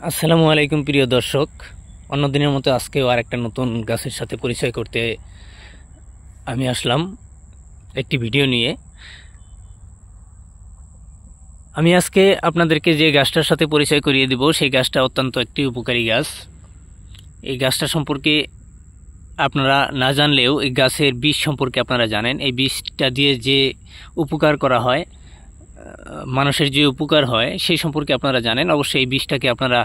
আসসালামু আলাইকুম প্রিয় দর্শক। অন্যদিনের মতো আজকেও আরেকটা নতুন গাছের সাথে পরিচয় করতে আমি আসলাম একটি ভিডিও নিয়ে। আমি আজকে আপনাদেরকে যে গাছটার সাথে পরিচয় করিয়ে দিব সেই গাছটা অত্যন্ত একটি উপকারী গাছ। এই গাছটা সম্পর্কে আপনারা না জানলেও এই গাছের বীজ সম্পর্কে আপনারা জানেন। এই বীজটা দিয়ে যে উপকার করা হয়, মানুষের যে উপকার হয় সেই সম্পর্কে আপনারা জানেন। অবশ্যই এই বীজটাকে আপনারা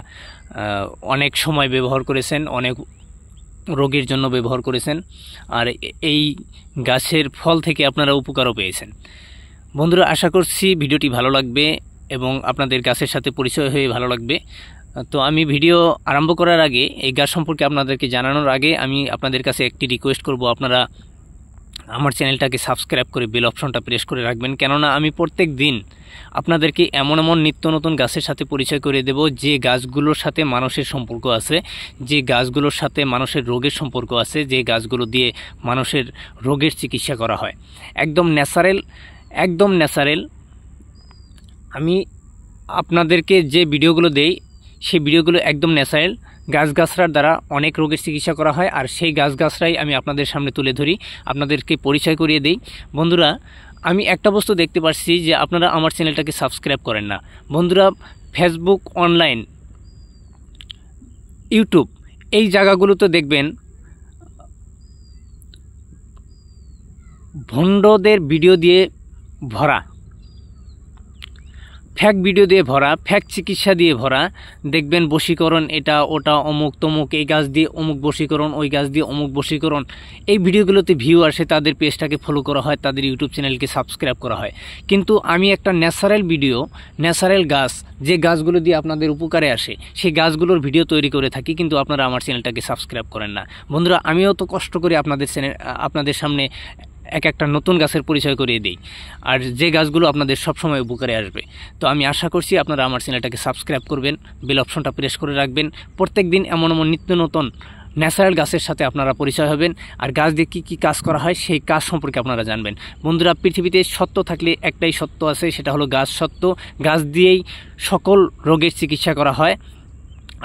অনেক সময় ব্যবহার করেছেন, অনেক রোগের জন্য ব্যবহার করেছেন, আর এই গাছের ফল থেকে আপনারা উপকারও পেয়েছেন। বন্ধুরা, আশা করছি ভিডিওটি ভালো লাগবে এবং আপনাদের গাছের সাথে পরিচয় হয়ে ভালো লাগবে। তো আমি ভিডিও আরম্ভ করার আগে, এই গাছ সম্পর্কে আপনাদেরকে জানানোর আগে আমি আপনাদের কাছে একটি রিকোয়েস্ট করব, আপনারা আমার চ্যানেলটাকে সাবস্ক্রাইব করে বেল অপশনটা প্রেস করে রাখবেন। কেননা আমি প্রত্যেক দিন আপনাদেরকে এমন এমন নিত্য নতুন গাছের সাথে পরিচয় করে দেব যে গাছগুলোর সাথে মানুষের সম্পর্ক আছে, যে গাছগুলোর সাথে মানুষের রোগের সম্পর্ক আছে, যে গাছগুলো দিয়ে মানুষের রোগের চিকিৎসা করা হয়। একদম ন্যাচারাল। আমি আপনাদেরকে যে ভিডিওগুলো দেই সেই ভিডিওগুলো একদম ন্যাচারাল। গাছগাছড়ার দ্বারা অনেক রোগের চিকিৎসা করা হয়, আর সেই গাছগাছড়াই আমি আপনাদের সামনে তুলে ধরি, আপনাদেরকে পরিচয় করিয়ে দিই। বন্ধুরা, আমি একটা বস্তু দেখতে পাচ্ছি যে আপনারা আমার চ্যানেলটাকে সাবস্ক্রাইব করেন না। বন্ধুরা, ফেসবুক, অনলাইন, ইউটিউব, এই জায়গাগুলোতে দেখবেন ভণ্ডদের ভিডিও দিয়ে ভরা, ফ্যাক ভিডিও দিয়ে ভরা, ফ্যাক চিকিৎসা দিয়ে ভরা। দেখবেন বশীকরণ, এটা ওটা, অমুক তমুক, এই গাছ দিয়ে অমুক বশীকরণ, ওই গাছ দিয়ে অমুক বশীকরণ। এই ভিডিওগুলোতে ভিউ আসে, তাদের পেজটাকে ফলো করা হয়, তাদের ইউটিউব চ্যানেলকে সাবস্ক্রাইব করা হয়। কিন্তু আমি একটা ন্যাচারাল ভিডিও, ন্যাচারাল গাছ, যে গাছগুলো দিয়ে আপনাদের উপকারে আসে সেই গাছগুলোর ভিডিও তৈরি করে থাকি, কিন্তু আপনারা আমার চ্যানেলটাকে সাবস্ক্রাইব করেন না। বন্ধুরা, আমিও তো কষ্ট করে আপনাদের সামনে এক একটা নতুন গাছের পরিচয় করিয়ে দিই, আর যে গাছগুলো আপনাদের সবসময় উপকারে আসবে। তো আমি আশা করছি আপনারা আমার চ্যানেলটাকে সাবস্ক্রাইব করবেন, বেল অপশনটা প্রেস করে রাখবেন। প্রত্যেক দিন এমন এমন নিত্য নতুন ন্যাচারাল গাছের সাথে আপনারা পরিচয় হবেন, আর গাছ দিয়ে কী কী কাজ করা হয় সেই কাজ সম্পর্কে আপনারা জানবেন। বন্ধুরা, পৃথিবীতে সত্য থাকলে একটাই সত্য আছে, সেটা হলো গাছ সত্য। গাছ দিয়েই সকল রোগের চিকিৎসা করা হয়,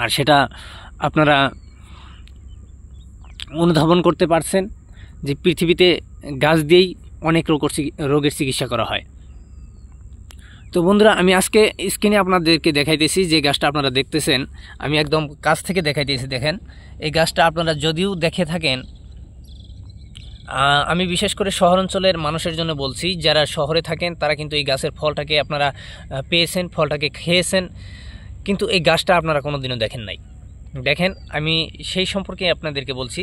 আর সেটা আপনারা অনুধাবন করতে পারছেন যে পৃথিবীতে গাছ দিয়েই অনেক রোগের চিকিৎসা করা হয়। তো বন্ধুরা, আমি আজকে স্ক্রিনে আপনাদেরকে দেখাইতেছি যে গাছটা আপনারা দেখতেছেন, আমি একদম কাছ থেকে দেখাইতেছি। দেখেন, এই গাছটা আপনারা যদিও দেখে থাকেন, আমি বিশেষ করে শহর অঞ্চলের মানুষের জন্য বলছি, যারা শহরে থাকেন তারা কিন্তু এই গাছের ফলটাকে আপনারা পেয়েছেন, ফলটাকে খেয়েছেন, কিন্তু এই গাছটা আপনারা কোনোদিনও দেখেন নাই। দেখেন, আমি সেই সম্পর্কে আপনাদেরকে বলছি।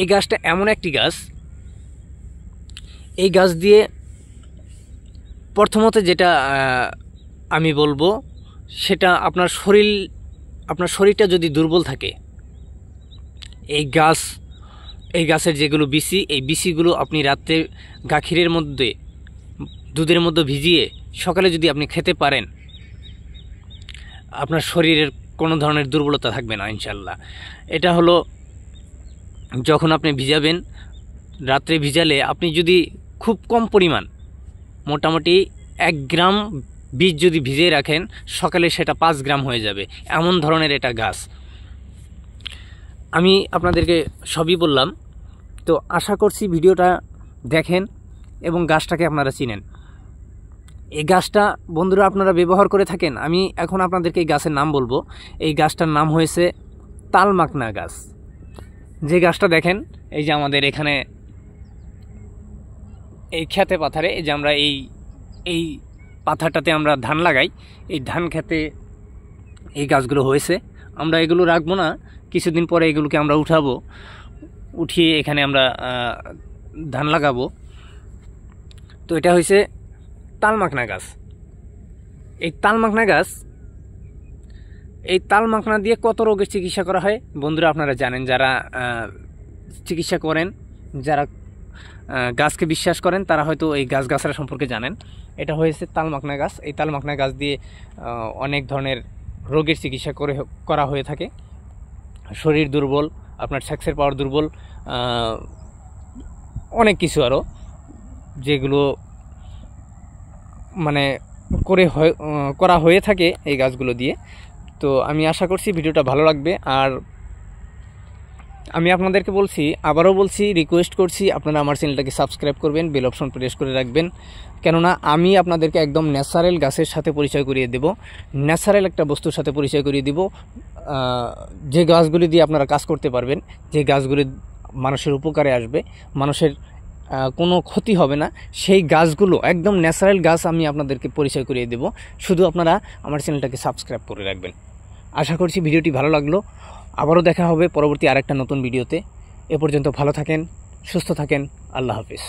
এই গাছটা এমন একটি গাছ, এই গাছ দিয়ে প্রথমত যেটা আমি বলবো, সেটা আপনার শরীরটা যদি দুর্বল থাকে, এই গাছের যেগুলো বিচি, এই বিচিগুলো আপনি রাত্রে গাখিরের মধ্যে, দুধের মধ্যে ভিজিয়ে সকালে যদি আপনি খেতে পারেন, আপনার শরীরের কোনো ধরনের দুর্বলতা থাকবে না ইনশাল্লাহ। এটা হলো, যখন আপনি ভিজাবেন, রাত্রে ভিজালে আপনি যদি খুব কম পরিমাণ, মোটামুটি 1 গ্রাম বীজ যদি ভিজিয়ে রাখেন, সকালে সেটা 5 গ্রাম হয়ে যাবে, এমন ধরনের এটা গাছ। আমি আপনাদেরকে সবই বললাম। তো আশা করছি ভিডিওটা দেখেন এবং গাছটাকে আপনারা চিনেন। এই গাছটা বন্ধুরা আপনারা ব্যবহার করে থাকেন। আমি এখন আপনাদেরকে এই গাছের নাম বলবো। এই গাছটার নাম হয়েছে তালমাকনা গাছ। যে গাছটা দেখেন, এই যে আমাদের এখানে এই খেতে পাথারে, এই যে আমরা এই পাথারটাতে আমরা ধান লাগাই, এই ধান খেতে এই গাছগুলো হয়েছে। আমরা এগুলো রাখবো না, কিছুদিন পরে এগুলোকে আমরা উঠিয়ে এখানে আমরা ধান লাগাবো। তো এটা হয়েছে তালমাকনা গাছ। এই তালমাকনা দিয়ে কত রোগের চিকিৎসা করা হয় বন্ধুরা আপনারা জানেন, যারা চিকিৎসা করেন, যারা গাছকে বিশ্বাস করেন, তারা হয়তো এই গাছগাছরা সম্পর্কে জানেন। এটা হয়েছে তালমাকনা গাছ। এই তালমাকনা গাছ দিয়ে অনেক ধরনের রোগের চিকিৎসা করা হয়ে থাকে। শরীর দুর্বল, আপনার সেক্সের পাওয়ার দুর্বল, অনেক কিছু আরও, যেগুলো মানে করা হয়ে থাকে এই গাছগুলো দিয়ে। তো আমি আশা করছি ভিডিওটা ভালো লাগবে। আর আমি আপনাদেরকে আবারও বলছি, রিকোয়েস্ট করছি, আপনারা আমার চ্যানেলটাকে সাবস্ক্রাইব করবেন, বেল অপশন প্রেস করে রাখবেন। কেননা আমি আপনাদেরকে একদম ন্যাচারাল গাছের সাথে পরিচয় করিয়ে দেব, ন্যাচারাল একটা বস্তুর সাথে পরিচয় করিয়ে দেব, যে গাছগুলি দিয়ে আপনারা কাজ করতে পারবেন, যে গাছগুলি মানুষের উপকারে আসবে, মানুষের কোনো ক্ষতি হবে না, সেই গাছগুলো একদম ন্যাচারাল গাছ আমি আপনাদেরকে পরিচয় করিয়ে দেব। শুধু আপনারা আমার চ্যানেলটাকে সাবস্ক্রাইব করে রাখবেন। আশা করছি ভিডিওটি ভালো লাগলো। আবারও দেখা হবে পরবর্তী আরেকটা নতুন ভিডিওতে। এ পর্যন্ত ভালো থাকেন, সুস্থ থাকেন। আল্লাহ হাফিজ।